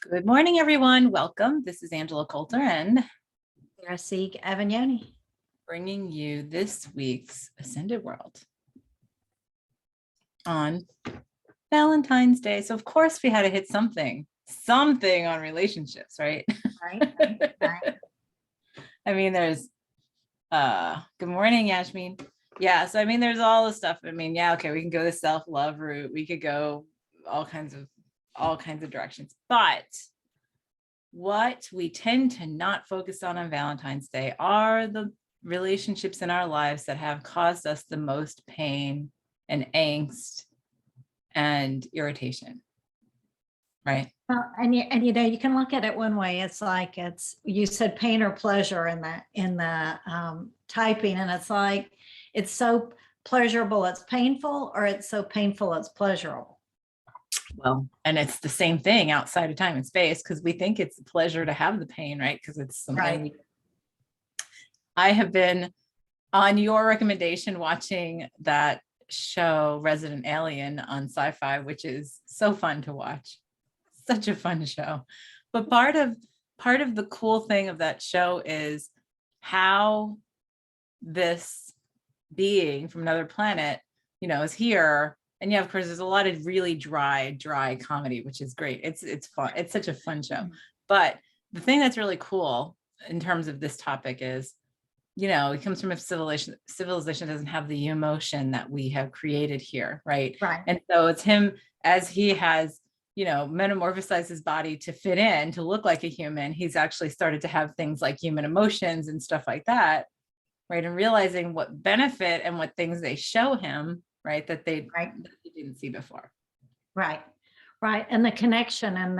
Good morning, everyone. Welcome. This is Angela Coulter and Rasik Avagnoni. bringing you this week's Ascended World on Valentine's Day. So, of course, we had to hit something on relationships, right? Right. I mean, there's good morning, Yashmin. Yeah, so I mean, there's all the stuff. I mean, yeah, okay, we can go the self-love route. We could go all kinds of directions, but what we tend to not focus on Valentine's Day are the relationships in our lives that have caused us the most pain and angst and irritation, right? Well, and you know, you can look at it one way. It's like you said pain or pleasure in the typing, and it's like it's so pleasurable it's painful, or it's so painful it's pleasurable. Well, and it's the same thing outside of time and space, because we think it's a pleasure to have the pain, right? Because it's something. Right. I have been, on your recommendation, watching that show Resident Alien on Sci-Fi, which is so fun to watch. Such a fun show. But part of the cool thing of that show is how this being from another planet, is here. And yeah, of course, there's a lot of really dry comedy, which is great. It's fun. It's such a fun show. But the thing that's really cool in terms of this topic is, it comes from a civilization doesn't have the emotion that we have created here, right? Right. And so it's him, as he has, metamorphosized his body to fit in, to look like a human. He's actually started to have things like human emotions and stuff like that, right? And realizing what benefit and what things they show him, right, that that he didn't see before. Right. And the connection and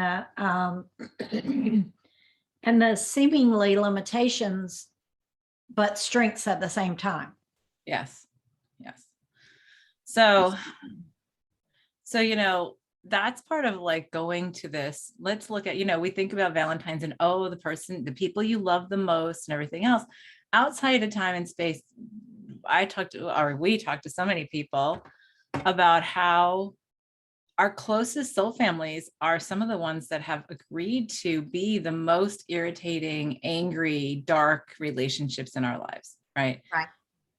and the seemingly limitations, but strengths at the same time. Yes. So, that's part of like going to this. Let's look at, we think about Valentine's and, the people you love the most and everything else. Outside of time and space, we talked to so many people about how our closest soul families are some of the ones that have agreed to be the most irritating, angry, dark relationships in our lives, right? Right.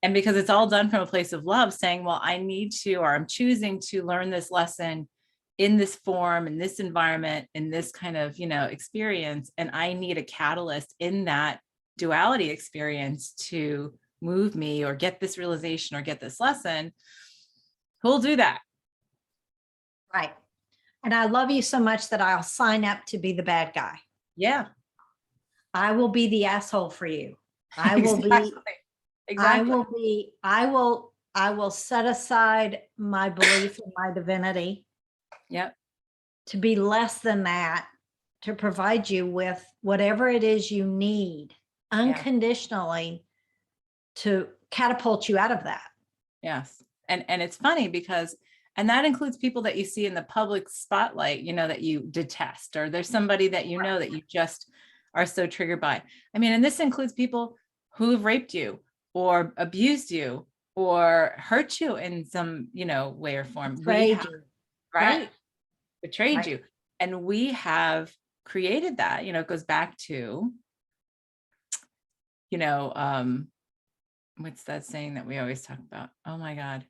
And because it's all done from a place of love, saying, well, I need to, or I'm choosing to learn this lesson in this form, in this environment, in this kind of, experience. And I need a catalyst in that duality experience to move me or get this realization or get this lesson. Who'll do that? Right. And I love you so much that I'll sign up to be the bad guy. Yeah. I will be the asshole for you. I will Exactly. I will set aside my belief in my divinity. Yep. To be less than that, to provide you with whatever it is you need unconditionally to catapult you out of that. Yes. And it's funny because, and that includes people that you see in the public spotlight, that you detest, or there's somebody that that you just are so triggered by. I mean, and this includes people who have raped you or abused you or hurt you in some, way or form. Betrayed you. Right? Betrayed Right. you. And we have created that, it goes back to, what's that saying that we always talk about? Oh my God.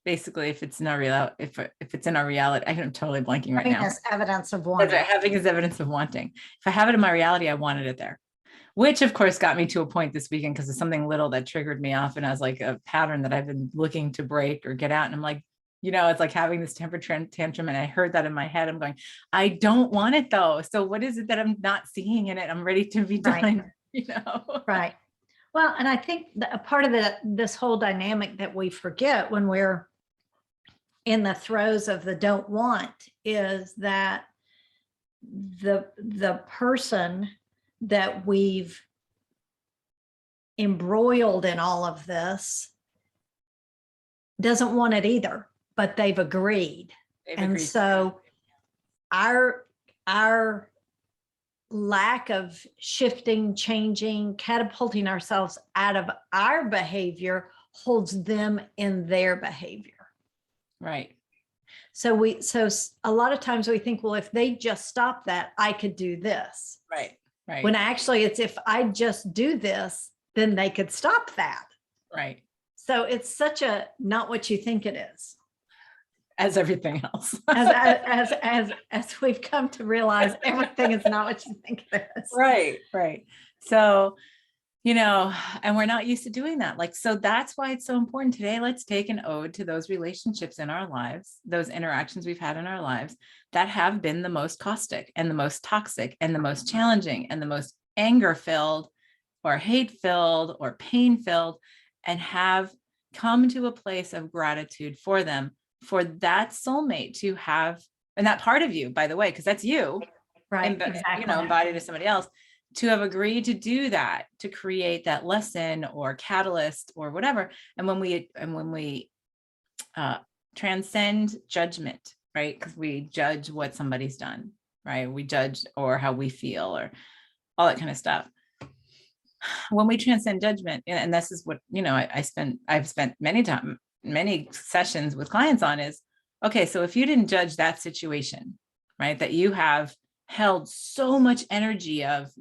Basically, if it's in our reality, if it's in our reality, I'm totally blanking right now. Having is evidence of wanting. That's right, having is evidence of wanting. If I have it in my reality, I wanted it there. Which of course got me to a point this weekend because of something little that triggered me off, and I was like a pattern that I've been looking to break or get out. And I'm like, it's like having this temper tantrum. And I heard that in my head. I'm going, I don't want it though. So what is it that I'm not seeing in it? I'm ready to be done. Right. Well, and I think that a part of this whole dynamic that we forget when we're in the throes of the don't want is that the person that we've embroiled in all of this doesn't want it either, but they've agreed. So our lack of shifting, changing, catapulting ourselves out of our behavior holds them in their behavior. Right. So a lot of times we think, well, if they just stop that, I could do this. Right. Right. When actually it's, if I just do this, then they could stop that. Right. So it's such a, not what you think it is. As everything else. As we've come to realize, everything is not what you think it is. Right. Right. So, and we're not used to doing that. Like, so that's why it's so important today. Let's take an ode to those relationships in our lives, those interactions we've had in our lives that have been the most caustic and the most toxic and the most challenging and the most anger filled or hate filled or pain filled, and have come to a place of gratitude for them, for that soulmate to have, and that part of you, by the way, because that's you, right? Exactly. Embodied to somebody else, to have agreed to do that, to create that lesson or catalyst or whatever. And when we transcend judgment, right? Because we judge what somebody's done, right? We judge or how we feel or all that kind of stuff. When we transcend judgment, and this is what, I've spent many sessions with clients on, is, okay, so if you didn't judge that situation, right, that you have held so much energy of,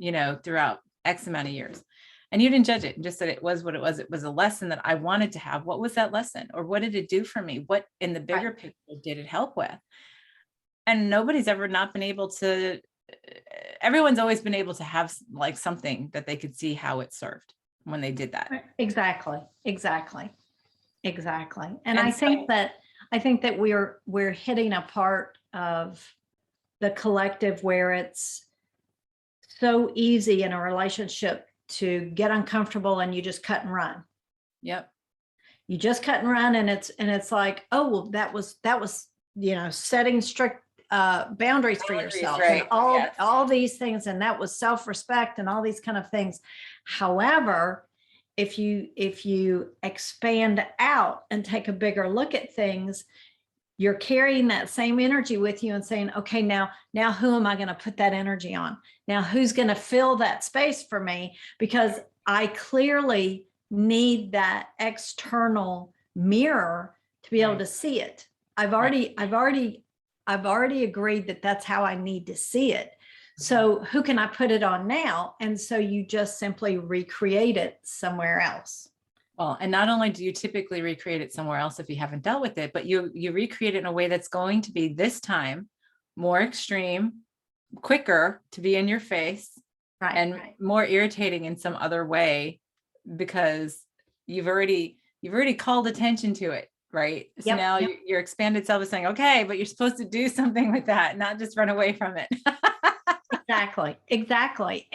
throughout X amount of years, and you didn't judge it and just said it was what it was a lesson that I wanted to have. What was that lesson? Or what did it do for me? What in the bigger picture did it help with? And nobody's ever not been able to, everyone's always been able to have like something that they could see how it served when they did that. Exactly. And I think that we're hitting a part of the collective where it's so easy in a relationship to get uncomfortable and you just cut and run. Yep. You just cut and run, and it's like, oh, well, that was, setting strict boundaries for yourself, right? And all these things, and that was self-respect and all these kind of things. However, if you expand out and take a bigger look at things, you're carrying that same energy with you and saying, okay, now who am I going to put that energy on? Now who's going to fill that space for me? Because I clearly need that external mirror to be able to see it. I've already agreed that that's how I need to see it. So who can I put it on now? And so you just simply recreate it somewhere else. Well, and not only do you typically recreate it somewhere else if you haven't dealt with it, but you recreate it in a way that's going to be, this time, more extreme, quicker to be in your face, and more irritating in some other way, because you've already called attention to it, right? So now your expanded self is saying, okay, but you're supposed to do something with that, not just run away from it. Exactly.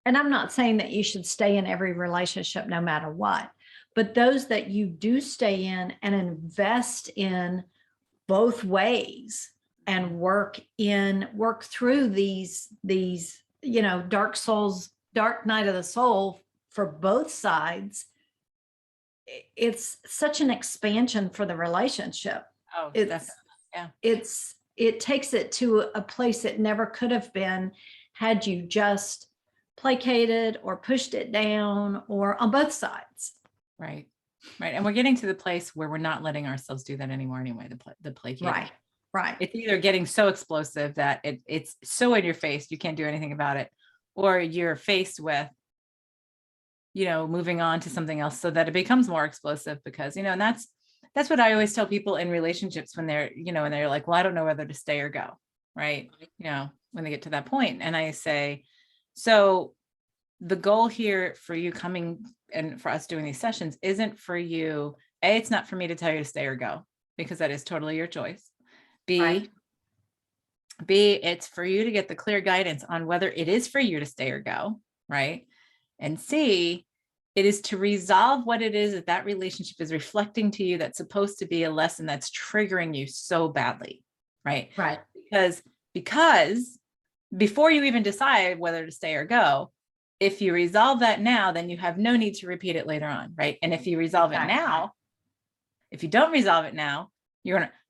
And I'm not saying that you should stay in every relationship no matter what, but those that you do stay in and invest in both ways and work through these, dark night of the soul for both sides, it's such an expansion for the relationship. Oh, definitely. Yeah. It takes it to a place it never could have been had you just placated or pushed it down, or on both sides. Right. And we're getting to the place where we're not letting ourselves do that anymore anyway, the placating. Right. It's either getting so explosive that it's so in your face, you can't do anything about it, or you're faced with, moving on to something else so that it becomes more explosive, because, and that's what I always tell people in relationships when they're, when they're like, well, I don't know whether to stay or go. Right. When they get to that point, and I say, so the goal here for you coming and for us doing these sessions isn't for you. A, it's not for me to tell you to stay or go, because that is totally your choice. B, it's for you to get the clear guidance on whether it is for you to stay or go. Right. And C, it is to resolve what it is that relationship is reflecting to you that's supposed to be a lesson that's triggering you so badly. Right. Because before you even decide whether to stay or go, if you resolve that now, then you have no need to repeat it later on, right? And if you resolve it now, if you don't resolve it now,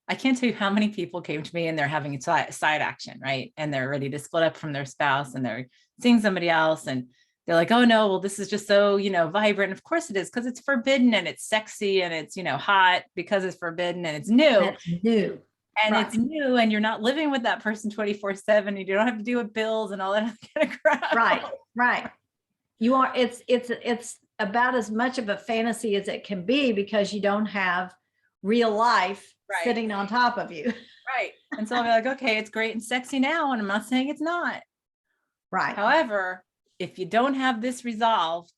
I can't tell you how many people came to me and they're having a side action, right? And they're ready to split up from their spouse and they're seeing somebody else, and they're like, oh no, well, this is just so, vibrant. Of course it is, because it's forbidden and it's sexy and it's, hot because it's forbidden and it's new. That's new. And Right. it's new, and you're not living with that person 24/7, and you don't have to deal with bills and all that kind of crap. Right. You are, it's about as much of a fantasy as it can be, because you don't have real life Right. sitting on top of you. Right. And so I'll be like, okay, it's great and sexy now, and I'm not saying it's not. Right. However, if you don't have this resolved,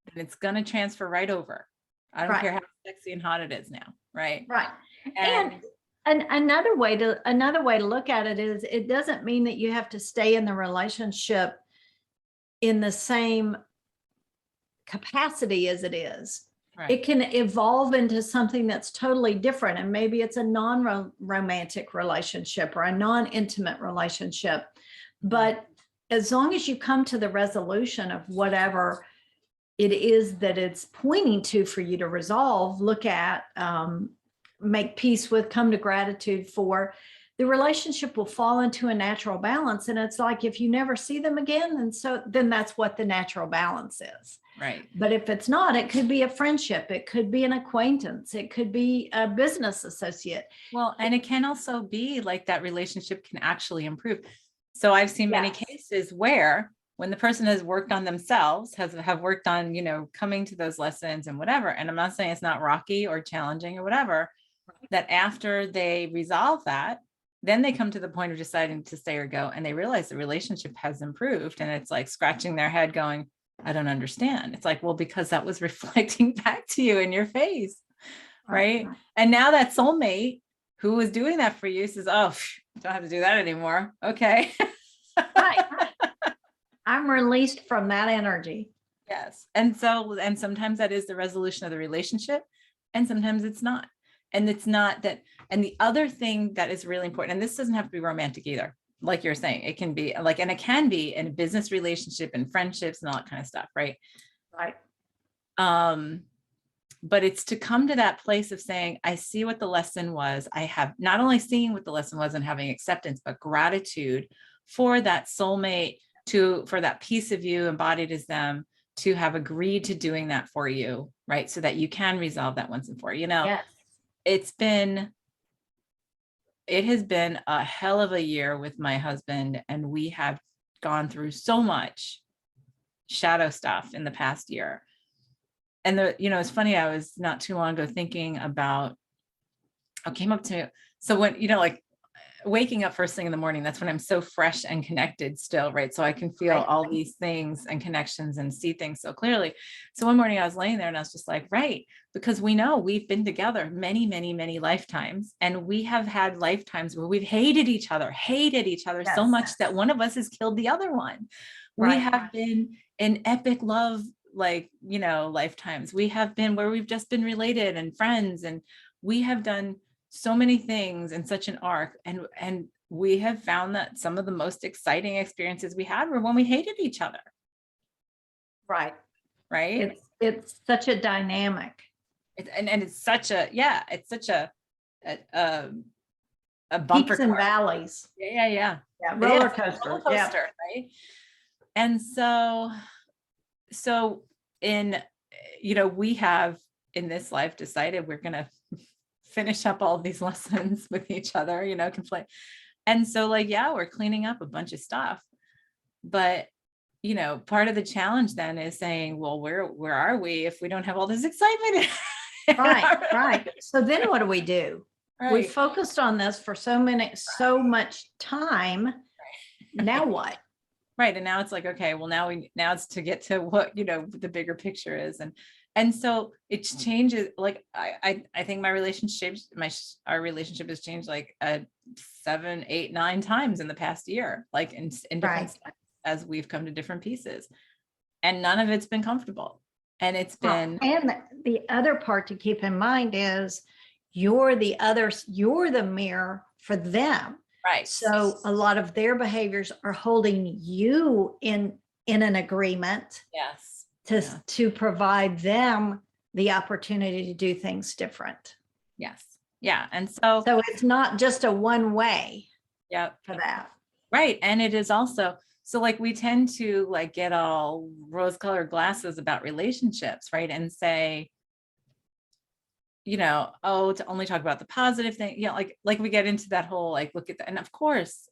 then it's going to transfer right over. I don't care how sexy and hot it is now. Right. Right. And another way to look at it is, it doesn't mean that you have to stay in the relationship in the same capacity as it is. Right. It can evolve into something that's totally different. And maybe it's a non-romantic relationship or a non-intimate relationship. But as long as you come to the resolution of whatever it is that it's pointing to for you to resolve, look at, make peace with, come to gratitude for, the relationship will fall into a natural balance. And it's like, if you never see them again, then that's what the natural balance is. Right. But if it's not, it could be a friendship, it could be an acquaintance, it could be a business associate. Well, and it can also be like that relationship can actually improve. So I've seen many cases where, when the person has worked on themselves, have worked on, coming to those lessons and whatever, and I'm not saying it's not rocky or challenging or whatever, that after they resolve that, then they come to the point of deciding to stay or go, and they realize the relationship has improved, and it's like scratching their head going, I don't understand. It's like, well, because that was reflecting back to you in your face. Right. And now that soulmate who was doing that for you says, oh, don't have to do that anymore. Okay. Right. I'm released from that energy. Yes. And sometimes that is the resolution of the relationship, and sometimes it's not. And it's not that. And the other thing that is really important, and this doesn't have to be romantic either. Like you're saying, it can be like, and it can be in a business relationship and friendships and all that kind of stuff. Right. Right. But it's to come to that place of saying, I see what the lesson was. I have not only seeing what the lesson was and having acceptance, but gratitude for that soulmate, for that piece of you embodied as them, to have agreed to doing that for you. Right. So that you can resolve that once and for, Yes. It has been a hell of a year with my husband, and we have gone through so much shadow stuff in the past year. And it's funny, I was not too long ago thinking about, so when, like waking up first thing in the morning, that's when I'm so fresh and connected still, right? So I can feel all these things and connections and see things so clearly. So one morning I was laying there and I was just like, right, because we know we've been together many, many, many lifetimes, and we have had lifetimes where we've hated each other so much that one of us has killed the other one. We have been in epic love, lifetimes. We have been where we've just been related and friends, and we have done so many things in such an arc. And we have found that some of the most exciting experiences we had were when we hated each other. Right. Right. It's such a dynamic. It's such a bumper peaks and valleys. Yeah. Roller coaster. Right. And so we have in this life decided we're going to finish up all these lessons with each other, conflict. And so we're cleaning up a bunch of stuff, but part of the challenge then is saying, well, where are we if we don't have all this excitement? Right. So then what do we do? Right. We focused on this for so much time. Right. Now what? Right. And now it's like, okay, well, now it's to get to what, the bigger picture is. And so it changes. Like, I think our relationship has changed 7, 8, 9 times in the past year, like in different steps, as we've come to different pieces, and none of it's been comfortable. And it's been, and the other part to keep in mind is you're the mirror for them. Right. So a lot of their behaviors are holding you in an agreement. Yes. To provide them the opportunity to do things different. Yes. Yeah. And so it's not just a one way. Yeah. For that. Right. And it is also, So like we tend to like get all rose-colored glasses about relationships, right? And say, oh, to only talk about the positive thing, like we get into that whole, like, look at that. And of course,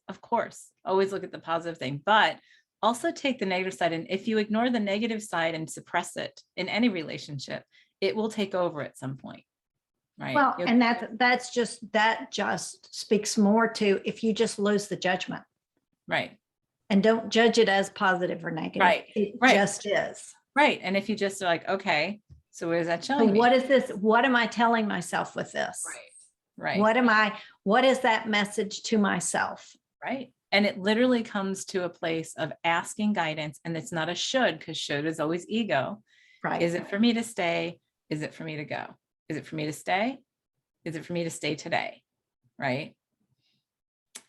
always look at the positive thing, but also take the negative side. And if you ignore the negative side and suppress it in any relationship, it will take over at some point. Right. Well, and that just speaks more to if you just lose the judgment. Right. And don't judge it as positive or negative. Right. It Right. just is. Right. And if you just are like, okay, so what is that showing So me? what is this? What am I telling myself with this? Right. What is that message to myself? Right. And it literally comes to a place of asking guidance, and it's not a should, because should is always ego. Right. Is it for me to stay? Is it for me to go? Is it for me to stay? Is it for me to stay today? Right.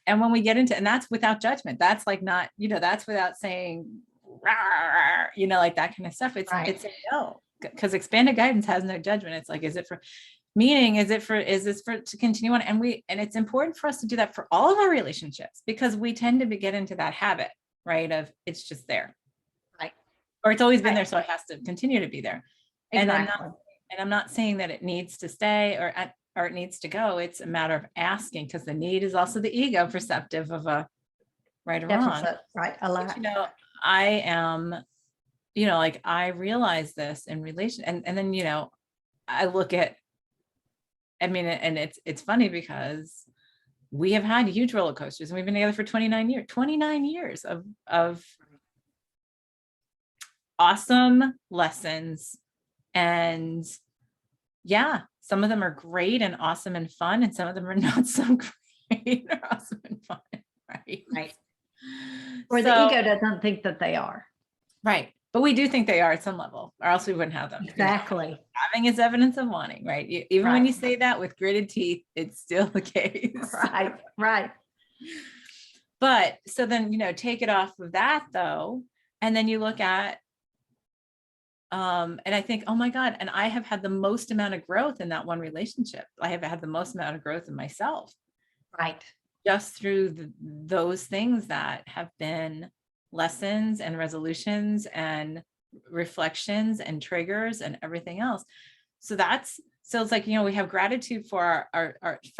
And when we get into, and that's without judgment, that's like not, that's without saying, like that kind of stuff. It's a no, because expanded guidance has no judgment. It's like, is this for to continue on? And it's important for us to do that for all of our relationships, because we tend to get into that habit, right? Of it's just there. Right. Or it's always been there, so it has to continue to be there. Exactly. And I'm not saying that it needs to stay or it needs to go. It's a matter of asking, because the need is also the ego perceptive of a right or wrong. Right. A lot. But, I am, like I realize this in relation, and then, I look at, and it's funny because we have had huge roller coasters, and we've been together for 29 years of awesome lessons. And yeah, some of them are great and awesome and fun, and some of them are not so great or awesome and fun. Right. Or the ego doesn't think that they are. Right. But we do think they are at some level, or else we wouldn't have them. Exactly. Having is evidence of wanting, right? Even when you say that with gritted teeth, it's still the case. Right. But so then, take it off of that though. And then you look at, and I think, oh my God, and I have had the most amount of growth in that one relationship. I have had the most amount of growth in myself. Right. Just through those things that have been lessons and resolutions and reflections and triggers and everything else. So it's like, we have gratitude for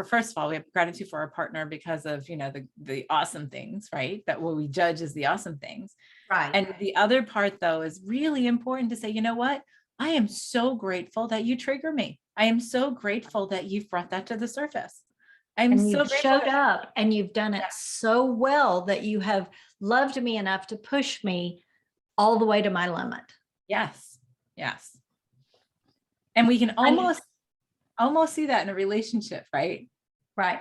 first of all, we have gratitude for our partner because of, the awesome things, right? That what we judge as the awesome things. Right. And the other part though, is really important to say, you know what? I am so grateful that you trigger me. I am so grateful that you've brought that to the surface. And you've showed up and you've done it so well that you have loved me enough to push me all the way to my limit. Yes. And we can almost see that in a relationship, right? Right.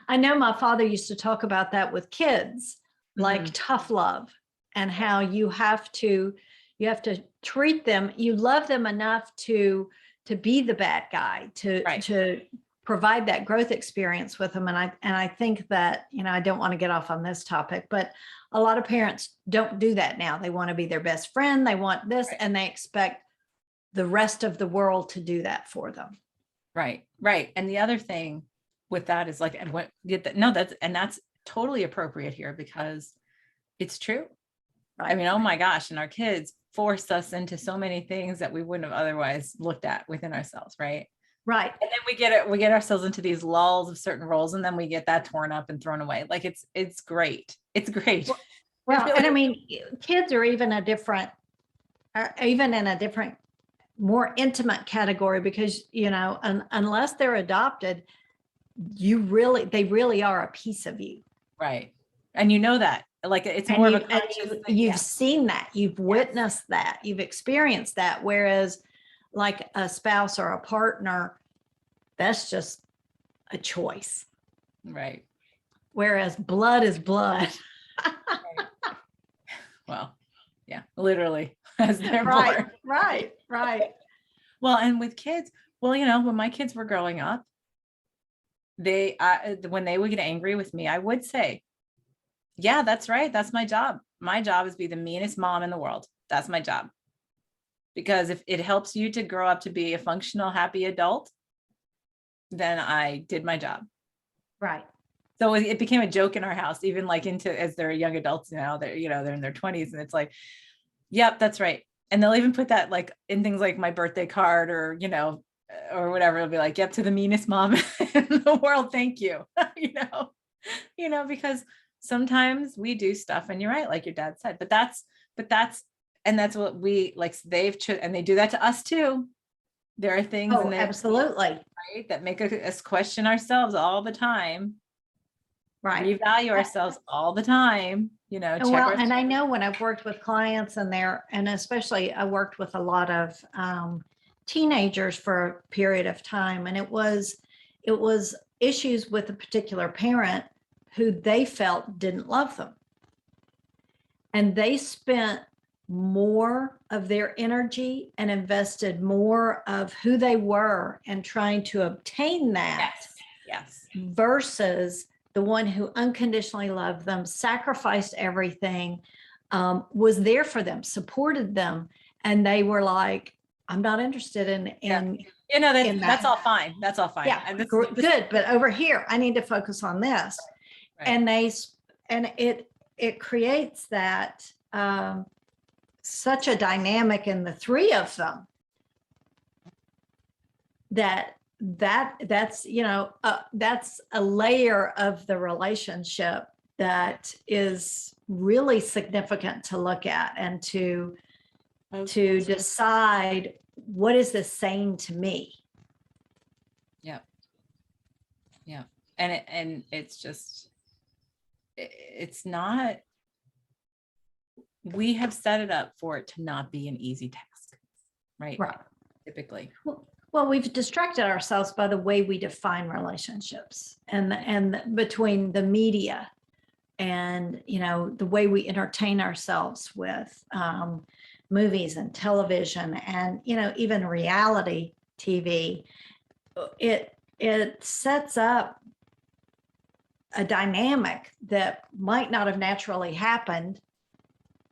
I know my father used to talk about that with kids, like tough love, and how you have to treat them. You love them enough to be the bad guy, to provide that growth experience with them. And I think that, I don't want to get off on this topic, but a lot of parents don't do that now. They want to be their best friend. They want this, and they expect the rest of the world to do that for them. Right. And the other thing with that is like, that's totally appropriate here, because it's true. Right. I mean, oh my gosh. And our kids forced us into so many things that we wouldn't have otherwise looked at within ourselves. Right. Right. And then we get ourselves into these lulls of certain roles, and then we get that torn up and thrown away. Like it's great. It's great. Well, really, and I mean, kids are even in a different, more intimate category, because, unless they're adopted, they really are a piece of you. Right. And that, like, it's more of a conscious thing. You've seen that, you've witnessed that, you've experienced that. Whereas like a spouse or a partner, that's just a choice. Right. Whereas blood is blood. Right. Well, yeah, literally, as they're born. Right. Well, and with kids, when my kids were growing up, when they would get angry with me, I would say, yeah, that's right. That's my job. My job is to be the meanest mom in the world. That's my job. Because if it helps you to grow up to be a functional, happy adult, then I did my job. Right. So it became a joke in our house, even like into, as they're young adults now, they're, they're in their 20s, and it's like, yep, that's right. And they'll even put that like in things like my birthday card, or, or whatever. It'll be like, yep, to the meanest mom in the world. Thank you. Because sometimes we do stuff, and you're right, like your dad said, but that's, and that's what we like, and they do that to us too. There are things Oh, absolutely. right, that make us question ourselves all the time, Right. revalue ourselves all the time, check Well, and I know when I've worked with clients and especially I worked with a lot of teenagers for a period of time, and it was issues with a particular parent who they felt didn't love them. And they spent more of their energy and invested more of who they were and trying to obtain that. Yes. Versus the one who unconditionally loved them, sacrificed everything, was there for them, supported them. And they were like, I'm not interested in that's all fine. That's all fine. Yeah, good. But over here, I need to focus on this. Right. And it creates that such a dynamic in the three of them that's that's a layer of the relationship that is really significant to look at and to decide, what is this saying to me? Yeah. And it's just, it's not, we have set it up for it to not be an easy task, right? Typically. Well, we've distracted ourselves by the way we define relationships, and between the media and, the way we entertain ourselves with movies and television and, even reality TV, it sets up a dynamic that might not have naturally happened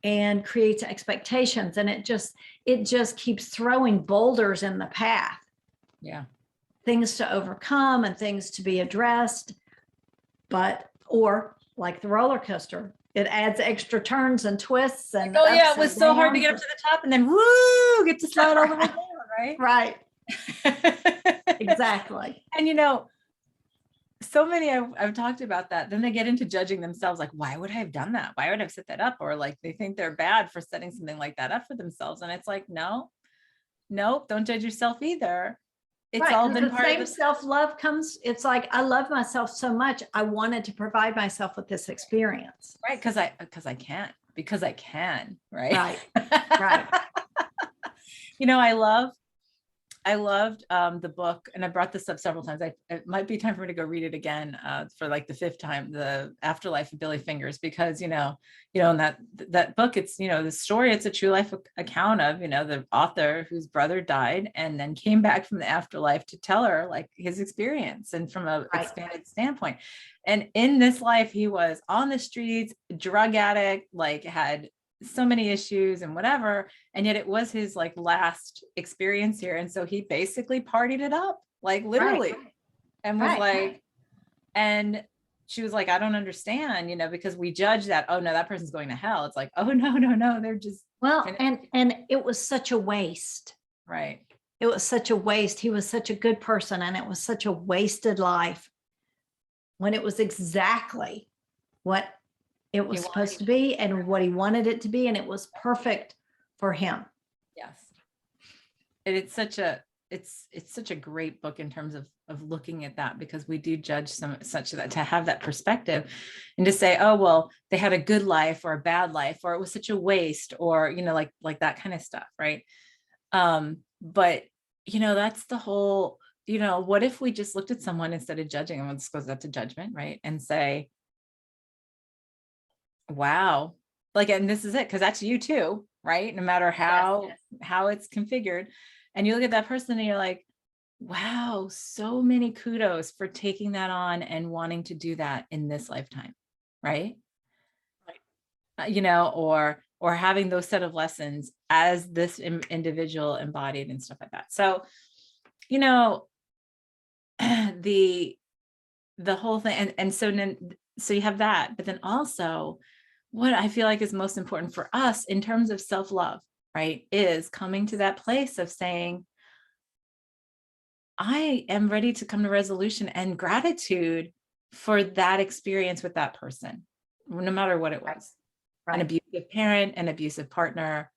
and creates expectations. And it just keeps throwing boulders in the path. Yeah. Things to overcome and things to be addressed. Or like the roller coaster, it adds extra turns and twists. And it was so hard to get up to the top, and then woo, get to slide all the way down, right? Right. Exactly. And so many I've talked about that, then they get into judging themselves, like, why would I have done that? Why would I have set that up? Or like they think they're bad for setting something like that up for themselves. And it's like, no, don't judge yourself either. It's all been part of the self-love comes. It's like, I love myself so much, I wanted to provide myself with this experience. Right. Because I can. Right. Right. I loved the book, and I brought this up several times. It might be time for me to go read it again for like the fifth time, The Afterlife of Billy Fingers, because, in that book, it's, the story, it's a true life account of, the author whose brother died and then came back from the afterlife to tell her like his experience, and from a expanded standpoint. And in this life, he was on the streets, drug addict, like had so many issues and whatever, and yet it was his like last experience here, and so he basically partied it up, like literally. And was like, and she was like, I don't understand, because we judge that, oh no, that person's going to hell. It's like, oh no, they're just and it was such a waste. Right. It was such a waste. He was such a good person, and it was such a wasted life, when it was exactly what it was supposed to be and what he wanted it to be, and it was perfect for him. Yes. And it's such a great book in terms of looking at that, because we do judge such that, to have that perspective and to say, oh, well, they had a good life or a bad life, or it was such a waste, or, like that kind of stuff. Right. But, that's the whole, what if we just looked at someone instead of judging them? This goes up to judgment, right? And say, wow, like, and this is it, because that's you too, right? No matter how it's configured. And you look at that person and you're like, wow, so many kudos for taking that on and wanting to do that in this lifetime, right? Or having those set of lessons as this individual embodied and stuff like that. So, the whole thing. And so then, so you have that, but then also what I feel like is most important for us in terms of self-love, right, is coming to that place of saying, I am ready to come to resolution and gratitude for that experience with that person, no matter what it was. An Right. abusive parent, an abusive partner,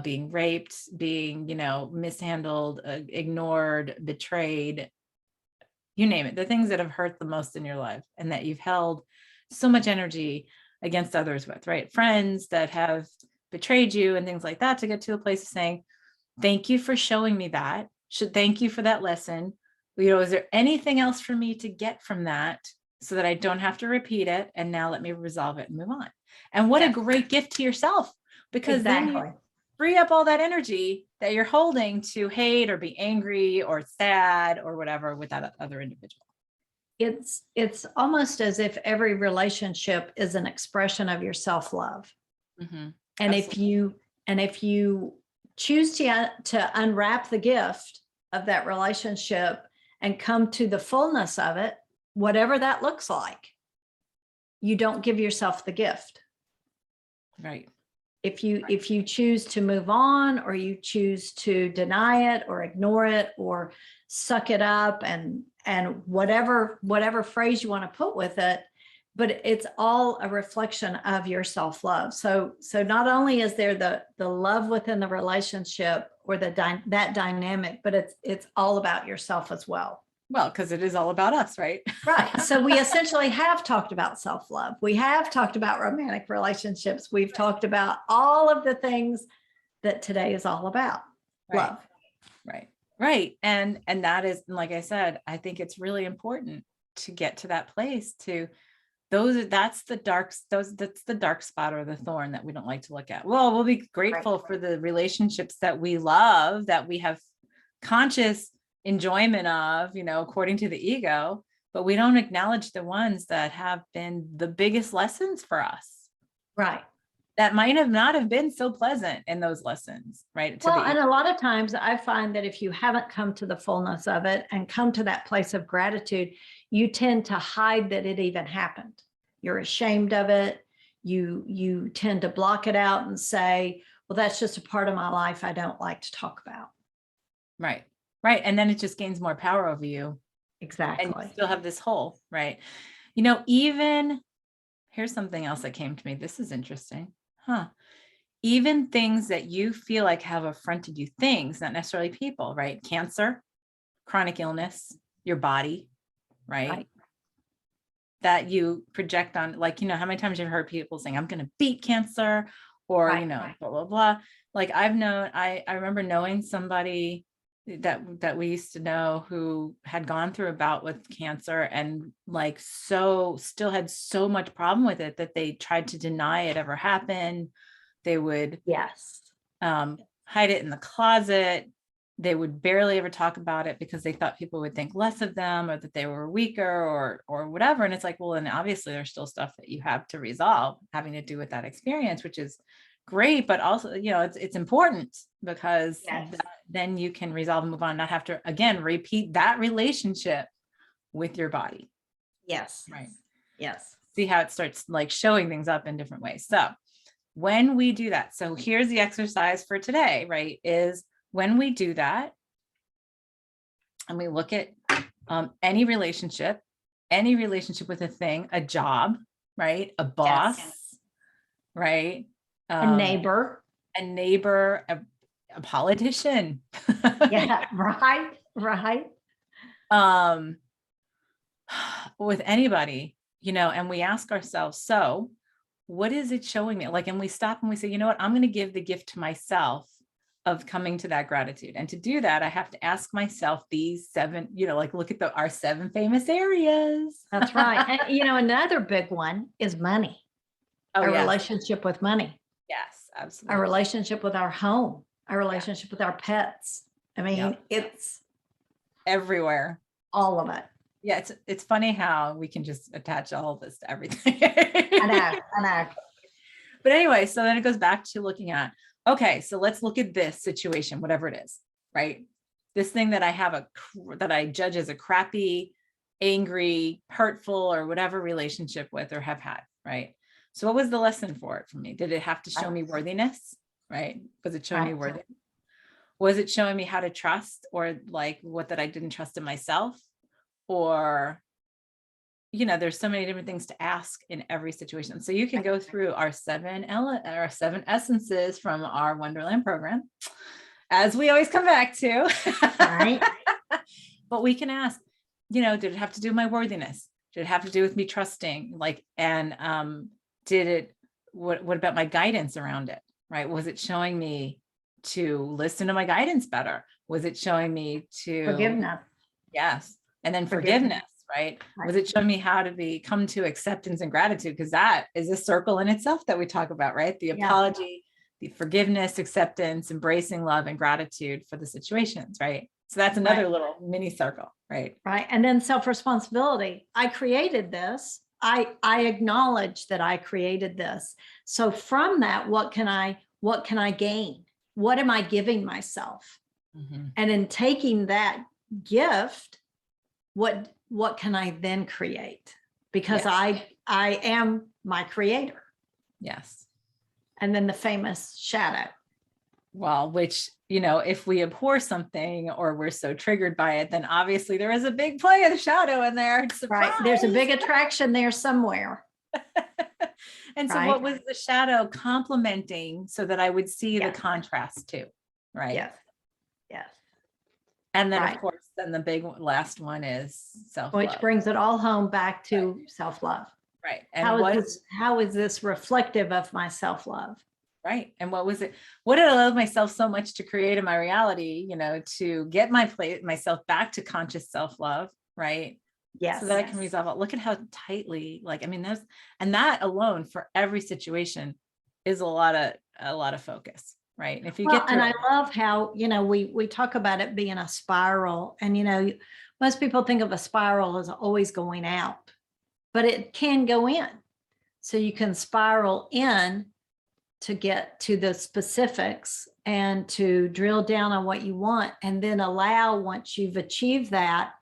being raped, being, mishandled, ignored, betrayed, you name it, the things that have hurt the most in your life and that you've held so much energy against others with, right? Friends that have betrayed you and things like that, to get to a place of saying, thank you for showing me that. Thank you for that lesson. Is there anything else for me to get from that so that I don't have to repeat it? And now let me resolve it and move on. And what a great gift to yourself, because then you free up all that energy that you're holding to hate or be angry or sad or whatever with that other individual. It's almost as if every relationship is an expression of your self-love. Mm-hmm. And Absolutely. if you choose to unwrap the gift of that relationship and come to the fullness of it, whatever that looks like, you don't give yourself the gift. Right. If you choose to move on, or you choose to deny it or ignore it or suck it up and whatever phrase you want to put with it, but it's all a reflection of your self-love. So not only is there the love within the relationship or that dynamic, but it's all about yourself as well. Well, because it is all about us, right? Right. So we essentially have talked about self-love. We have talked about romantic relationships. We've talked about all of the things that today is all about. Right. Love. Right. Right. And that is, like I said, I think it's really important to get to that place that's the dark spot or the thorn that we don't like to look at. Well, we'll be grateful for the relationships that we love, that we have conscious enjoyment of, according to the ego, but we don't acknowledge the ones that have been the biggest lessons for us. Right. That might have not have been so pleasant in those lessons, right? And a lot of times I find that if you haven't come to the fullness of it and come to that place of gratitude, you tend to hide that it even happened. You're ashamed of it. You tend to block it out and say, well, that's just a part of my life I don't like to talk about. Right. Right. And then it just gains more power over you. Exactly. And you still have this hole, right? Even here's something else that came to me. This is interesting. Even things that you feel like have affronted you, things, not necessarily people, right? Cancer, chronic illness, your body, right? That you project on, like, how many times you've heard people saying, I'm going to beat cancer, or, blah, blah, blah. Like I remember knowing somebody that we used to know who had gone through a bout with cancer and still had so much problem with it that they tried to deny it ever happened. They would hide it in the closet. They would barely ever talk about it because they thought people would think less of them, or that they were weaker or whatever. And it's like, well, and obviously there's still stuff that you have to resolve having to do with that experience, which is great, but also, it's important because then you can resolve and move on, not have to, again, repeat that relationship with your body. Yes. Right. Yes. See how it starts showing things up in different ways. So when we do that, so here's the exercise for today, right? Is when we do that and we look at any relationship with a thing, a job, right? A boss, right? A neighbor, a politician. Yeah, right. With anybody, and we ask ourselves, so what is it showing me? And we stop and we say, you know what, I'm going to give the gift to myself of coming to that gratitude. And to do that, I have to ask myself these 7, look at our 7 famous areas. That's right. And, another big one is money. Our relationship with money. Yes, absolutely. Our relationship with our home, our relationship with our pets. I mean, it's everywhere. All of it. Yeah, it's funny how we can just attach all of this to everything. I know. But anyway, so then it goes back to looking at, okay, so let's look at this situation, whatever it is, right? This thing that I have that I judge as a crappy angry, hurtful, or whatever relationship with or have had, right? So what was the lesson for it for me? Did it have to show me worthiness, right? Was it showing me worthiness? Was it showing me how to trust, or like what that I didn't trust in myself? Or, you know, there's so many different things to ask in every situation. So you can go through our seven essences from our Wonderland program, as we always come back to. Right. But we can ask, you know, did it have to do with my worthiness? Did it have to do with me trusting? Like, and did it, what about my guidance around it, right? Was it showing me to listen to my guidance better? Was it showing me to Forgiveness. Yes. And then forgiveness, right? Was it showing me how to come to acceptance and gratitude? Because that is a circle in itself that we talk about, right? The apology, the forgiveness, acceptance, embracing love and gratitude for the situations, right? So that's another little mini circle, right? Right. And then self-responsibility. I created this. I acknowledge that I created this. So from that, what can I gain? What am I giving myself? Mm-hmm. And in taking that gift, what can I then create? Because I am my creator. Yes. And then the famous shadow. Well, which, you know, if we abhor something or we're so triggered by it, then obviously there is a big play of the shadow in there. Surprise! Right. There's a big attraction there somewhere. And so what was the shadow complementing so that I would see the contrast too, right? Yes. Yes. And then of course, then the big last one is self-love. Which brings it all home back to self-love. Right. And how is this reflective of my self-love? Right. And what was it? What did I love myself so much to create in my reality, you know, to get myself back to conscious self-love, right? Yes. So that I can resolve it. Look at how tightly, like, I mean, that alone for every situation is a lot of focus, right? And if you get through, and I love how, you know, we talk about it being a spiral, and, you know, most people think of a spiral as always going out, but it can go in. So you can spiral in to get to the specifics and to drill down on what you want, and then allow, once you've achieved that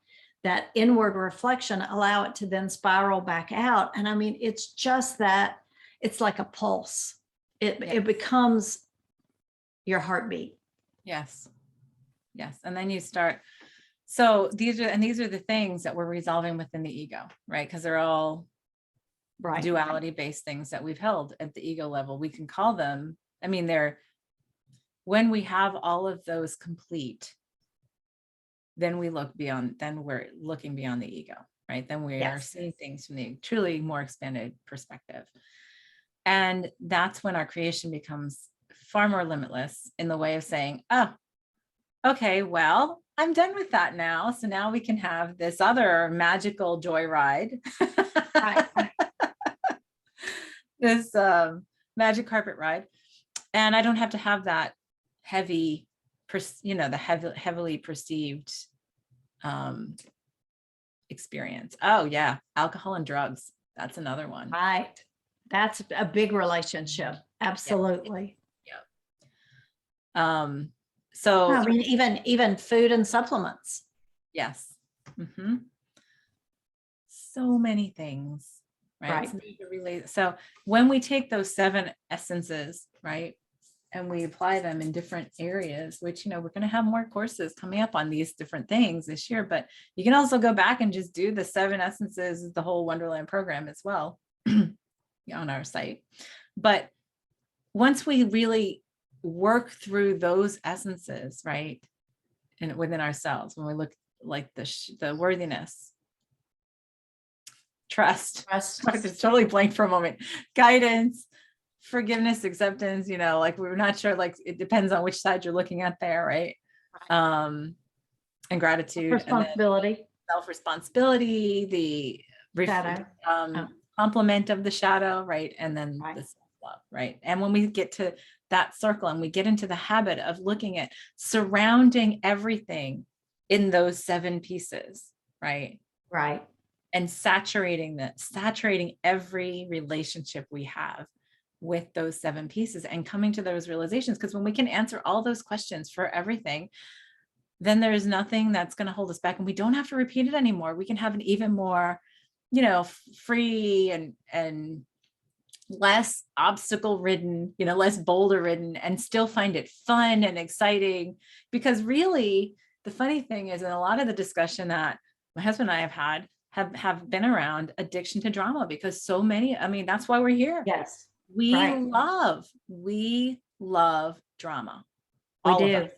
inward reflection, allow it to then spiral back out. And I mean, it's just that, it's like a pulse. It becomes your heartbeat. Yes. Yes. And then you start. So these are the things that we're resolving within the ego, right? Because they're all duality based things that we've held at the ego level. We can call them, I mean, when we have all of those complete, then we're looking beyond the ego, right? Then we are seeing things from the truly more expanded perspective. And that's when our creation becomes far more limitless, in the way of saying, oh, okay, well, I'm done with that now. So now we can have this other magical joyride. This magic carpet ride. And I don't have to have that heavy, the heavily perceived experience. Oh yeah. Alcohol and drugs. That's another one. Right. That's a big relationship. Absolutely. Yeah. So I mean, even food and supplements. Yes. Mm-hmm. So many things, right? So when we take those 7 essences, right, and we apply them in different areas, which, you know, we're going to have more courses coming up on these different things this year, but you can also go back and just do the 7 essences, the whole Wonderland program as well on our site. But once we really work through those essences, right, and within ourselves, when we look like the worthiness, trust, it's totally blank for a moment, guidance, forgiveness, acceptance, you know, like we're not sure, like it depends on which side you're looking at there, right? And gratitude, responsibility, self-responsibility, the complement of the shadow, right? And then the self-love, right? And when we get to that circle and we get into the habit of looking at surrounding everything in those 7 pieces, right? Right. And saturating every relationship we have with those 7 pieces, and coming to those realizations. Because when we can answer all those questions for everything, then there's nothing that's going to hold us back, and we don't have to repeat it anymore. We can have an even more, free and less obstacle ridden, less boulder ridden, and still find it fun and exciting. Because really, the funny thing is, in a lot of the discussion that my husband and I have had have been around addiction to drama, because so many, that's why we're here. Yes. We Right. love drama. We All of do. us.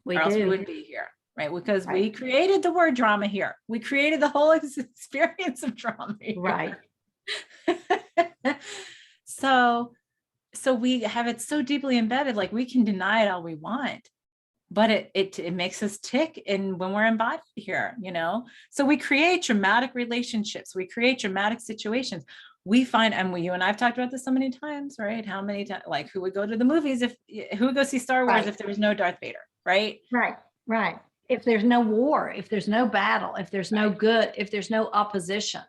We Or else we do. wouldn't be here, right? Because we Right. created the word drama here. We created the whole experience of drama here. Right. So we have it so deeply embedded, like we can deny it all we want, but it makes us tick in when we're embodied here, So we create dramatic relationships, we create dramatic situations. We find, and you and I've talked about this so many times, right? How many times, like, who would go to the movies who would go see Star Wars Right. if there was no Darth Vader, right? Right. Right. If there's no war, if there's no battle, if there's no good, if there's no opposition,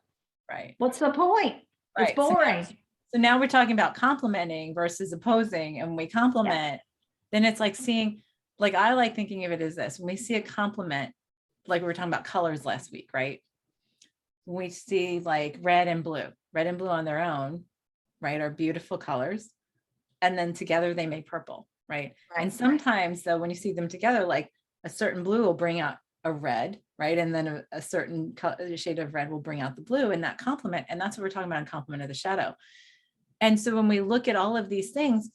Right. what's the point? It's Right. boring. So now we're talking about complimenting versus opposing, and when we compliment, then it's like seeing, like, I like thinking of it as this: when we see a compliment, like we were talking about colors last week, right? When we see like red and blue on their own, right, are beautiful colors. And then together they make purple, right? And sometimes though, when you see them together, like a certain blue will bring out a red, right? And then a certain shade of red will bring out the blue in that complement. And that's what we're talking about in complement of the shadow. And so when we look at all of these things,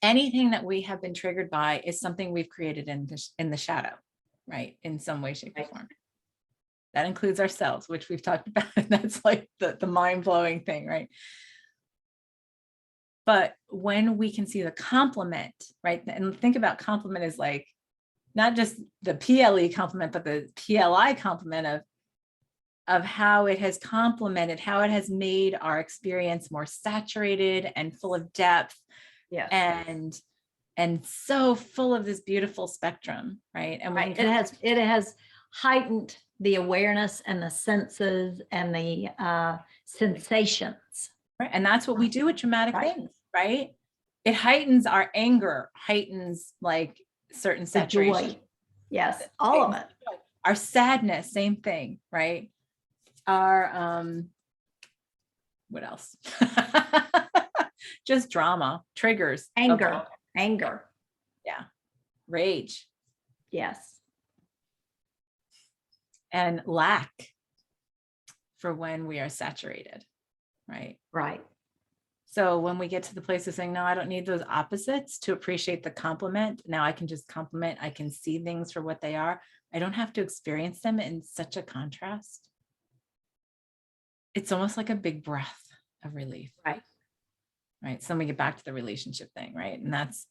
anything that we have been triggered by is something we've created in the shadow, right? In some way, shape, or form. That includes ourselves, which we've talked about. And that's like the mind-blowing thing, right? But when we can see the complement, right? And think about complement as like, not just the PLE complement, but the PLI complement of how it has complemented, how it has made our experience more saturated and full of depth. Yes. And so full of this beautiful spectrum, right? And Right. It has heightened the awareness and the senses and the sensations. Right. And that's what we do with traumatic Right. things, right? It heightens our anger, heightens like certain The saturation. joy. Yes, all of it. Our sadness, same thing, right? Our what else? Just drama, triggers, Anger. Yeah. Rage. Yes. And lack for when we are saturated, right? Right. So when we get to the place of saying, no, I don't need those opposites to appreciate the compliment. Now I can just compliment. I can see things for what they are. I don't have to experience them in such a contrast. It's almost like a big breath of relief. Right. Right. So we get back to the relationship thing, right? And that's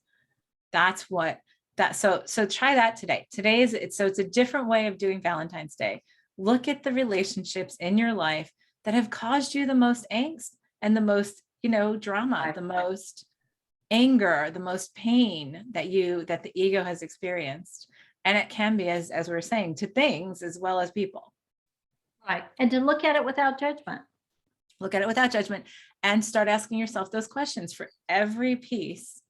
what that, so try that today. It's a different way of doing Valentine's Day. Look at the relationships in your life that have caused you the most angst and the most, drama, the most anger, the most pain that the ego has experienced. And it can be, as we were saying, to things as well as people. Right. And to look at it without judgment. Look at it without judgment and start asking yourself those questions for every piece.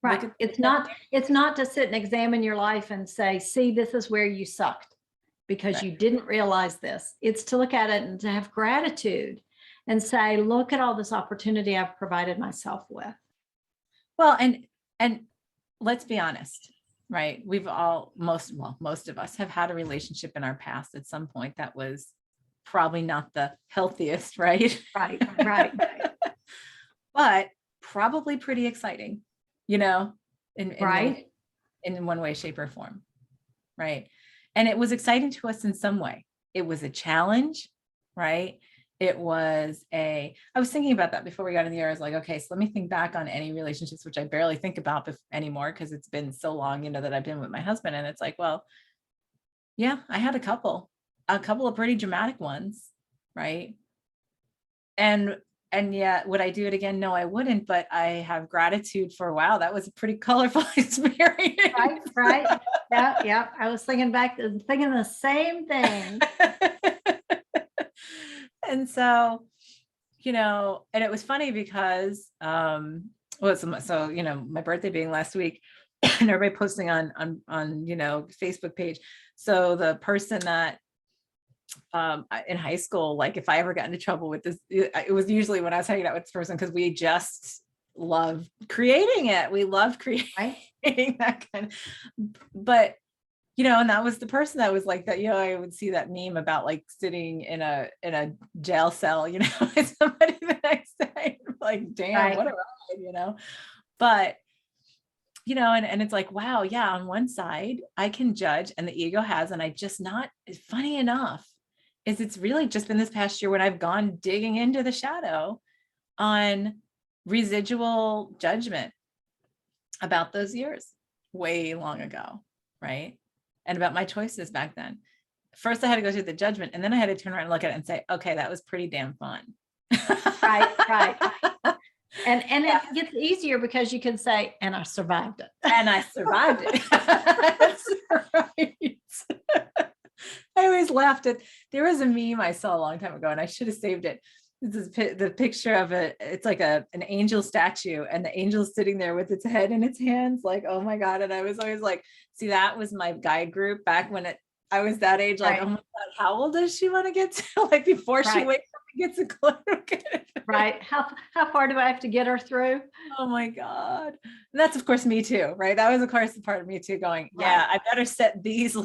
Right. It's not to sit and examine your life and say, see, this is where you sucked because you didn't realize this. It's to look at it and to have gratitude and say, look at all this opportunity I've provided myself with. Well, and let's be honest, right? We've all, most of us have had a relationship in our past at some point that was probably not the healthiest, right? Right. But probably pretty exciting, in one way, shape, or form, right? And it was exciting to us in some way. It was a challenge, right? I was thinking about that before we got in the air. I was like, okay, so let me think back on any relationships, which I barely think about anymore because it's been so long, that I've been with my husband. And it's like, well, yeah, I had a couple of pretty dramatic ones, right? And yet, would I do it again? No, I wouldn't, but I have gratitude for, wow, that was a pretty colorful experience. Right. Yeah. I was thinking the same thing. And so, and it was funny because, my birthday being last week, and everybody posting on, you know, Facebook page. So the person that in high school, like if I ever got into trouble with this, it was usually when I was hanging out with this person, because we just love creating it. We love creating Right. that kind of, but you know, and that was the person that was like that, you know, I would see that meme about like sitting in a jail cell, you know, with somebody the next day, like, damn, what a ride, you know. But you know, and it's like, wow, yeah, on one side I can judge and the ego has, and I just not, funny enough is it's really just been this past year when I've gone digging into the shadow on residual judgment about those years way long ago, right? And about my choices back then. First, I had to go through the judgment, and then I had to turn around and look at it and say, okay, that was pretty damn fun. Right. And it gets easier because you can say, and I survived it. And I survived it. That's right. I always laughed at, there was a meme I saw a long time ago and I should have saved it. This is the picture of it. It's like an angel statue, and the angel's sitting there with its head in its hands, like, oh my God. And I was always like, see, that was my guide group back when I was that age, like, oh my God, how old does she want to get to? Like before she wakes up and gets a clue. Right. How far do I have to get her through? Oh my God. And that's of course me too, right? That was of course the part of me too going, yeah, I better set these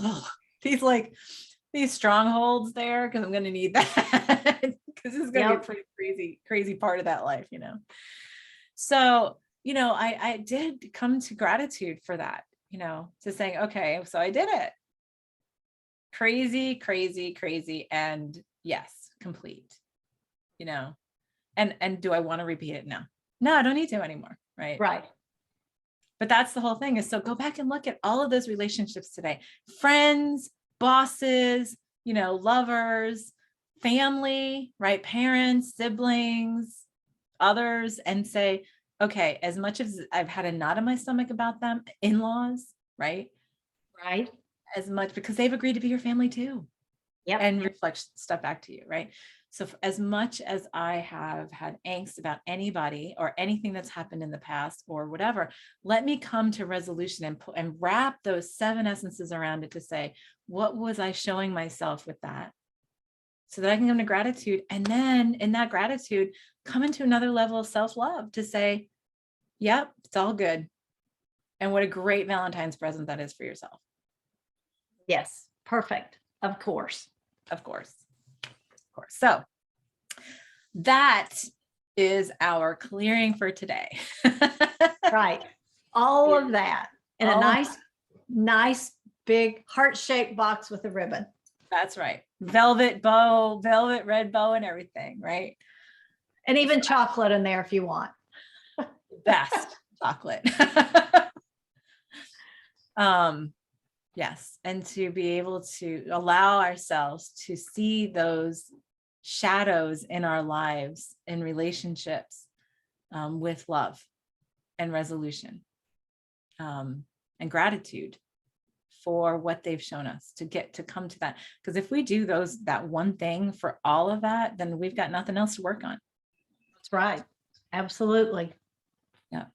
strongholds there, because I'm going to need that, because this is going to be a pretty crazy part of that life, you know? So, you know, I did come to gratitude for that, you know, to saying, okay, so I did it. Crazy. And yes, complete, you know, and do I want to repeat it? No, I don't need to anymore. Right. But that's the whole thing, is so go back and look at all of those relationships today, friends, bosses, you know, lovers, family, right? Parents, siblings, others, and say, okay, as much as I've had a knot in my stomach about them, in-laws, right? As much, because they've agreed to be your family too. And reflect stuff back to you, right? So as much as I have had angst about anybody or anything that's happened in the past or whatever, let me come to resolution and wrap those 7 essences around it to say, what was I showing myself with that? So that I can come to gratitude. And then in that gratitude, come into another level of self-love to say, yep, it's all good. And what a great Valentine's present that is for yourself. Yes. Perfect. Of course. So that is our clearing for today. Right. All of that in a nice big heart-shaped box with a ribbon. That's right. Velvet bow, velvet red bow and everything, right? And even chocolate in there if you want. Best chocolate. Yes. And to be able to allow ourselves to see those shadows in our lives, in relationships, with love and resolution, and gratitude for what they've shown us, to come to that. Because if we do that one thing for all of that, then we've got nothing else to work on. That's right. Absolutely. Yeah.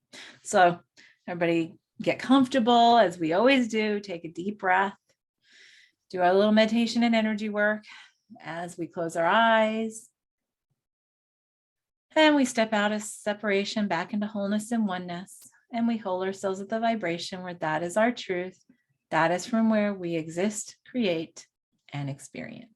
So everybody get comfortable, as we always do. Take a deep breath, do our little meditation and energy work as we close our eyes. And we step out of separation back into wholeness and oneness. And we hold ourselves at the vibration where that is our truth. That is from where we exist, create, and experience.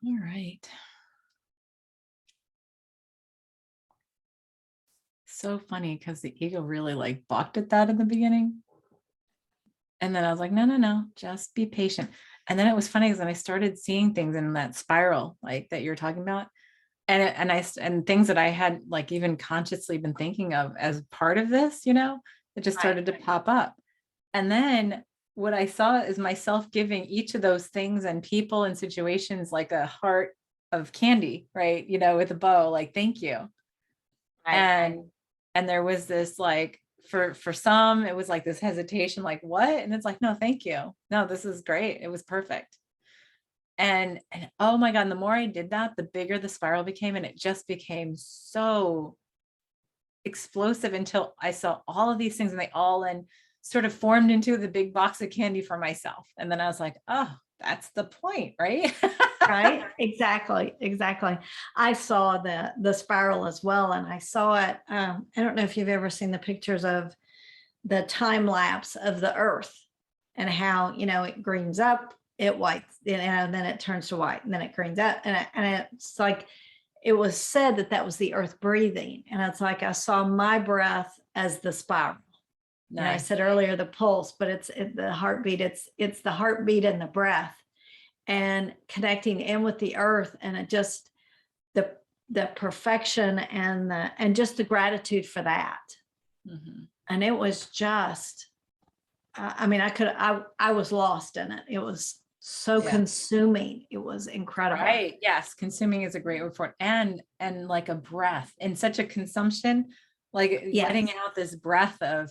All right. So funny because the ego really like balked at that in the beginning. And then I was like, no, no, no, just be patient. And then it was funny because then I started seeing things in that spiral like that you're talking about. And things that I had like even consciously been thinking of as part of this, it just started to pop up. And then what I saw is myself giving each of those things and people and situations like a heart of candy, right? With a bow, like, thank you. And there was this like, for some, it was like this hesitation, like, what? And it's like, no, thank you. No, this is great. It was perfect. And oh my God, and the more I did that, the bigger the spiral became. And it just became so explosive until I saw all of these things and they all then sort of formed into the big box of candy for myself. And then I was like, oh, that's the point, right? Right. Exactly. I saw the spiral as well. And I saw it. I don't know if you've ever seen the pictures of the time lapse of the earth and how, it greens up, it whites, and then it turns to white and then it greens up. And it's like, it was said that was the earth breathing. And it's like, I saw my breath as the spiral. Nice. And I said earlier, the pulse, but it's the heartbeat. It's the heartbeat and the breath and connecting in with the earth. And it just, the perfection and just the gratitude for that. Mm-hmm. And it was just, I mean, I was lost in it. It was so consuming. It was incredible. Right. Yes. Consuming is a great word for it. And like a breath in such a consumption, like letting out this breath of,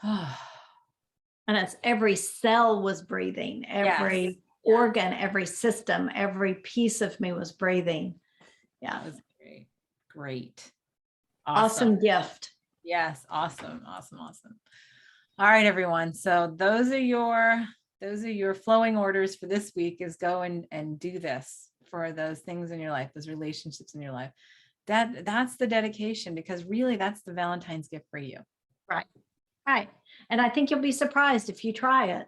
and it's every cell was breathing, every organ, every system, every piece of me was breathing. Yeah. That was great. Great. Awesome gift. Yes. Awesome. All right, everyone. So those are your flowing orders for this week, is go and do this for those things in your life, those relationships in your life. That's the dedication, because really that's the Valentine's gift for you. Right. And I think you'll be surprised if you try it,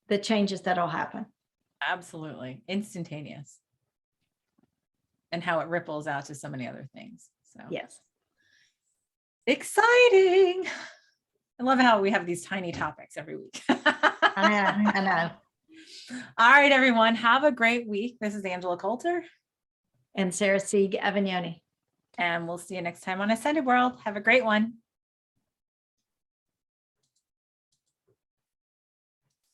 the changes that'll happen. Absolutely. Instantaneous. And how it ripples out to so many other things. So yes. Exciting. I love how we have these tiny topics every week. I know. All right, everyone. Have a great week. This is Angela Coulter. And Sarah Sieg Avignoni. And we'll see you next time on Ascended World. Have a great one.